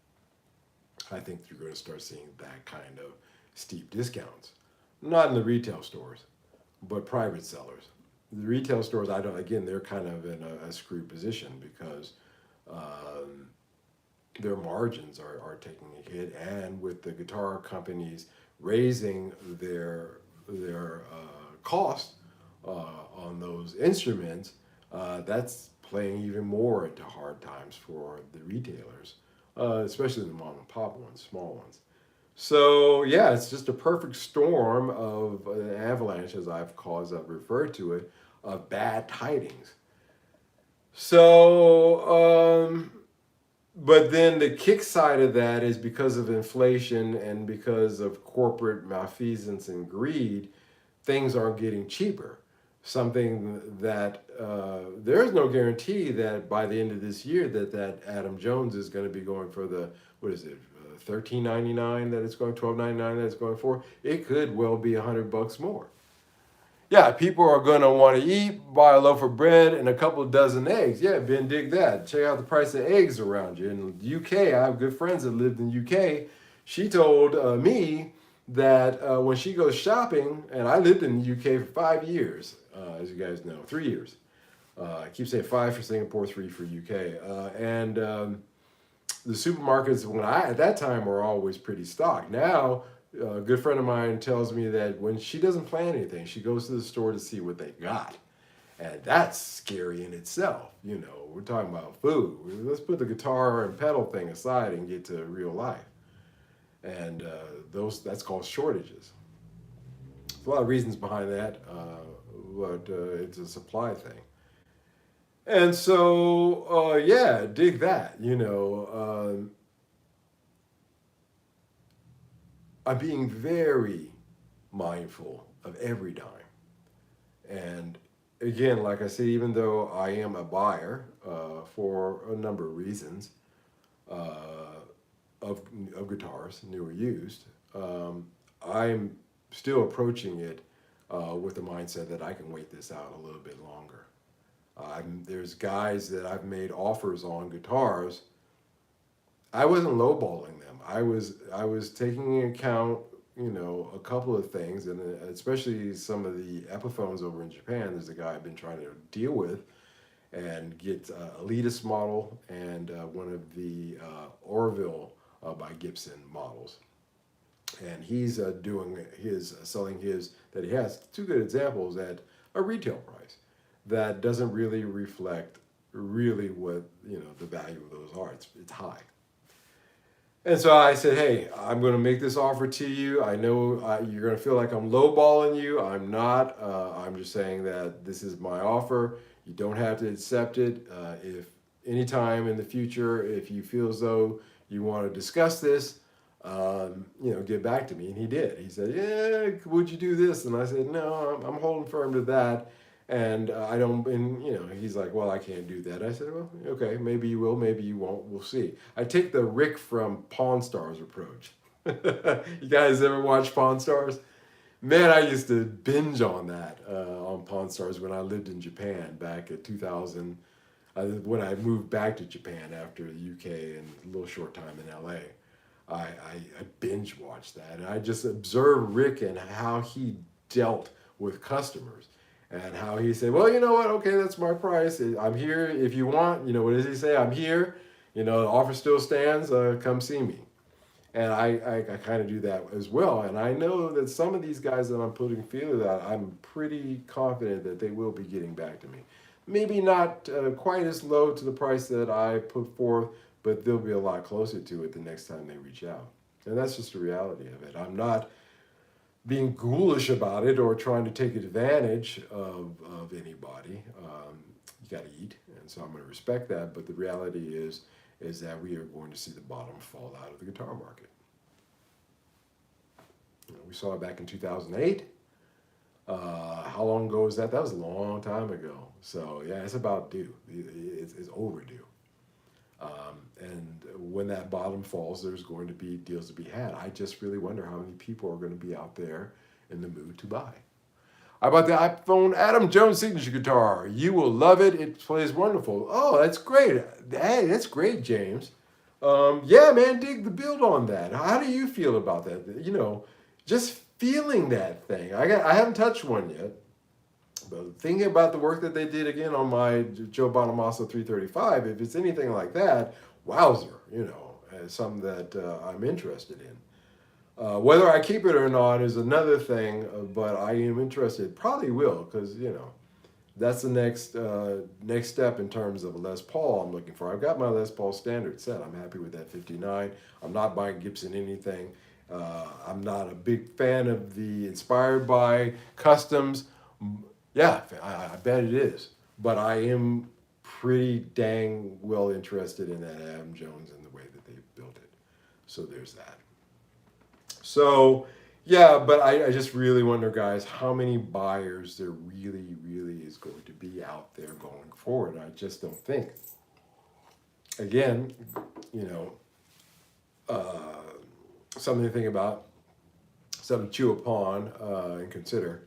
I think you're going to start seeing that kind of steep discounts. Not in the retail stores, but private sellers. The retail stores, I don't. Again, they're kind of in a screwed position because their margins are taking a hit, and with the guitar companies raising their cost on those instruments, that's playing even more into hard times for the retailers, especially the mom and pop ones, small ones. So yeah, it's just a perfect storm of an avalanche, as I've referred to it, of bad tidings. So, but then the kick side of that is because of inflation and because of corporate malfeasance and greed, things aren't getting cheaper. something that there is no guarantee that by the end of this year that Adam Jones is going to be going for the, what is it, $13.99 that it's going, $12.99 that it's going for. It could well be $100 more. Yeah, people are going to want to eat, buy a loaf of bread and a couple of dozen eggs. Yeah, Ben, dig that. Check out the price of eggs around you. In the UK, I have good friends that lived in the UK. She told me that when she goes shopping, and I lived in the UK for 5 years, as you guys know, 3 years. I keep saying 5 for Singapore, 3 for UK. And the supermarkets, when I at that time, were always pretty stocked. Now, a good friend of mine tells me that when she doesn't plan anything, she goes to the store to see what they got. And that's scary in itself. You know, we're talking about food. Let's put the guitar and pedal thing aside and get to real life. And that's called shortages. There's a lot of reasons behind that, but it's a supply thing. And so, yeah, dig that. You know, I'm being very mindful of every dime. And again, like I said, even though I am a buyer for a number of reasons of guitars, new or used, I'm still approaching it with the mindset that I can wait this out a little bit longer. There's guys that I've made offers on guitars. I wasn't lowballing them. I was taking into account, you know, a couple of things, and especially some of the Epiphones over in Japan. There's a guy I've been trying to deal with and get elitist model and one of the Orville by Gibson models. And he's selling his that he has two good examples at a retail price that doesn't really reflect really what, you know, the value of those are. It's high. And so I said, hey, I'm going to make this offer to you. I know you're going to feel like I'm lowballing you. I'm not. I'm just saying that this is my offer. You don't have to accept it. If anytime in the future, if you feel as though you want to discuss this, you know, get back to me. And he did. He said, yeah, would you do this? And I said, no, I'm holding firm to that. And I don't, and you know, he's like, well, I can't do that. I said, well, okay, maybe you will, maybe you won't. We'll see. I take the Rick from Pawn Stars approach. You guys ever watch Pawn Stars? Man, I used to binge on that on Pawn Stars when I lived in Japan back in 2000. When I moved back to Japan after the UK and a little short time in LA, I binge watched that. And I just observed Rick and how he dealt with customers. And how he said, well, you know what? Okay, that's my price. I'm here if you want. You know, what does he say? I'm here. You know, the offer still stands. Come see me. And I kind of do that as well. And I know that some of these guys that I'm putting feelers out, I'm pretty confident that they will be getting back to me. Maybe not quite as low to the price that I put forth, but they'll be a lot closer to it the next time they reach out. And that's just the reality of it. I'm not being ghoulish about it or trying to take advantage of anybody. You got to eat, and so I'm going to respect that. But the reality is that we are going to see the bottom fall out of the guitar market. You know, we saw it back in 2008. How long ago was that? That was a long time ago. So yeah, it's about due. It's overdue. And when that bottom falls, there's going to be deals to be had. I just really wonder how many people are going to be out there in the mood to buy. How about the Epiphone Adam Jones signature guitar? You will love it. It plays wonderful. Oh, that's great. Hey, that's great, James. Yeah, man, dig the build on that. How do you feel about that? You know, just feeling that thing. I haven't touched one yet. But thinking about the work that they did again on my Joe Bonamassa 335, if it's anything like that, wowzer, you know, it's something that I'm interested in. Whether I keep it or not is another thing, but I am interested. Probably will, because, you know, that's the next step in terms of a Les Paul I'm looking for. I've got my Les Paul standard set. I'm happy with that 59. I'm not buying Gibson anything. I'm not a big fan of the inspired by customs. Yeah, I bet it is. But I am pretty dang well interested in that Adam Jones and the way that they built it. So there's that. So Yeah, but I just really wonder, guys, how many buyers there really is going to be out there going forward. I just don't think. Again, you know, something to think about, something to chew upon and consider.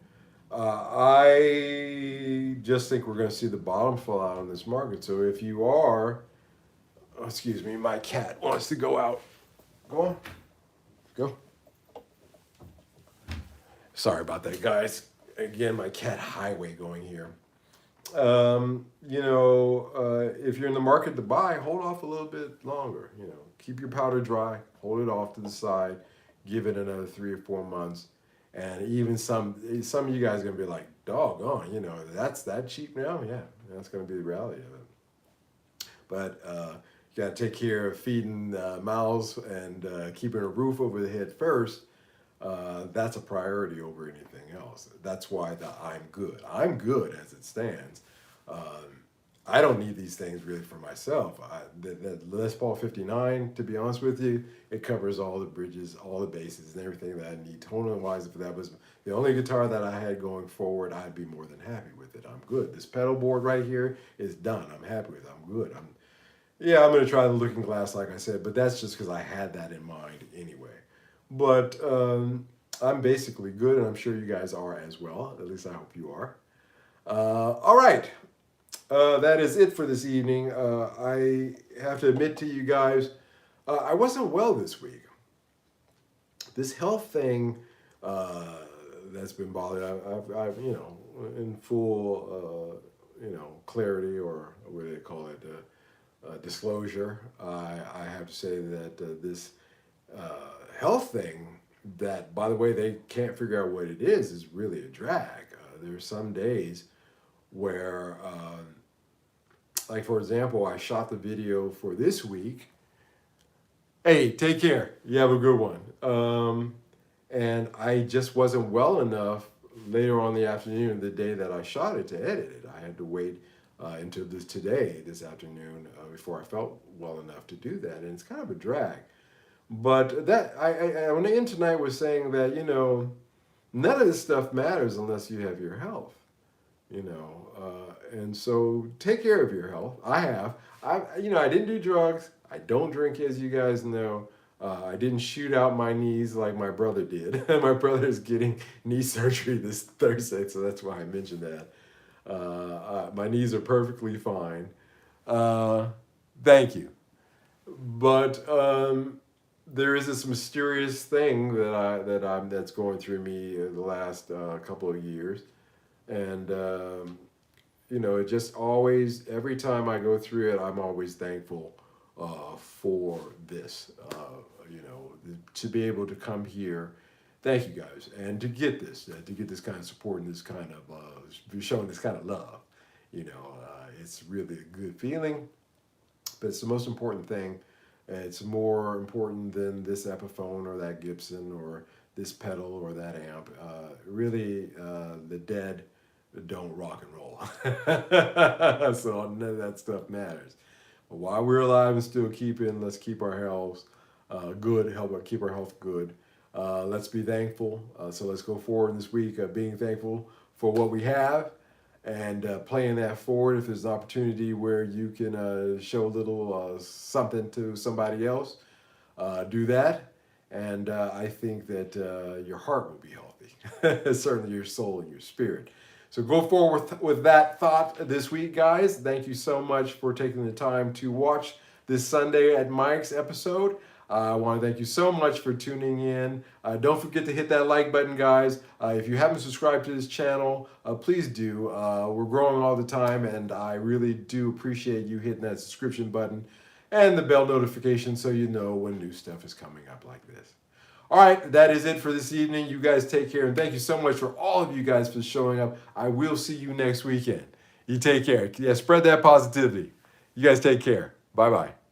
I just think we're going to see the bottom fall out in this market. So if you are, oh, excuse me, my cat wants to go out. Go on, go. Sorry about that, guys. Again, my cat highway going here. If you're in the market to buy, hold off a little bit longer. You know, keep your powder dry, hold it off to the side, give it another 3 or 4 months, and even some of you guys are gonna be like, doggone, that's that cheap now. Yeah, that's gonna be the reality of it. But you gotta take care of feeding mouths and keeping a roof over the head first. That's a priority over anything else. That's why the I'm good. I'm good as it stands. I don't need these things really for myself. The Les Paul 59, to be honest with you, it covers all the bridges, all the bases, and everything that I need. Tonal wise, if that was the only guitar that I had going forward, I'd be more than happy with it. I'm good. This pedal board right here is done. I'm happy with it. I'm good. I'm going to try the Looking Glass, like I said, but that's just because I had that in mind anyway. But I'm basically good, and I'm sure you guys are as well. At least I hope you are. All right. That is it for this evening. I have to admit to you guys, I wasn't well this week. This health thing that's been bothering, I've in full, clarity, or what do they call it, disclosure. I have to say that this health thing, that, by the way, they can't figure out what it is really a drag. There's some days where, like for example, I shot the video for this week. Hey, take care. You have a good one. And I just wasn't well enough later on in the afternoon, the day that I shot it, to edit it. I had to wait until this afternoon, before I felt well enough to do that. And it's kind of a drag. But that I went in tonight was saying that, none of this stuff matters unless you have your health. And so take care of your health. I didn't do drugs. I don't drink, as you guys know. I didn't shoot out my knees like my brother did. My brother is getting knee surgery this Thursday, so that's why I mentioned that. My knees are perfectly fine. Thank you. But there is this mysterious thing that's going through me the last couple of years, and it just always, every time I go through it, I'm always thankful for this. To be able to come here, thank you guys, and to get this kind of support and this kind of showing this kind of love. It's really a good feeling, but it's the most important thing. It's more important than this Epiphone or that Gibson or this pedal or that amp. Really, the dead don't rock and roll. So none of that stuff matters. But while we're alive and still let's keep our health good, keep our health good. Let's be thankful. So let's go forward this week, being thankful for what we have, and playing that forward. If there's an opportunity where you can show a little something to somebody else, do that. And I think that your heart will be healthy, certainly your soul and your spirit. So go forward with that thought this week, guys. Thank you so much for taking the time to watch this Sunday at Mike's episode. I want to thank you so much for tuning in. Don't forget to hit that like button, guys. If you haven't subscribed to this channel, please do. We're growing all the time, and I really do appreciate you hitting that subscription button and the bell notification so you know when new stuff is coming up like this. All right, that is it for this evening. You guys take care, and thank you so much for all of you guys for showing up. I will see you next weekend. You take care. Yeah, spread that positivity. You guys take care. Bye-bye.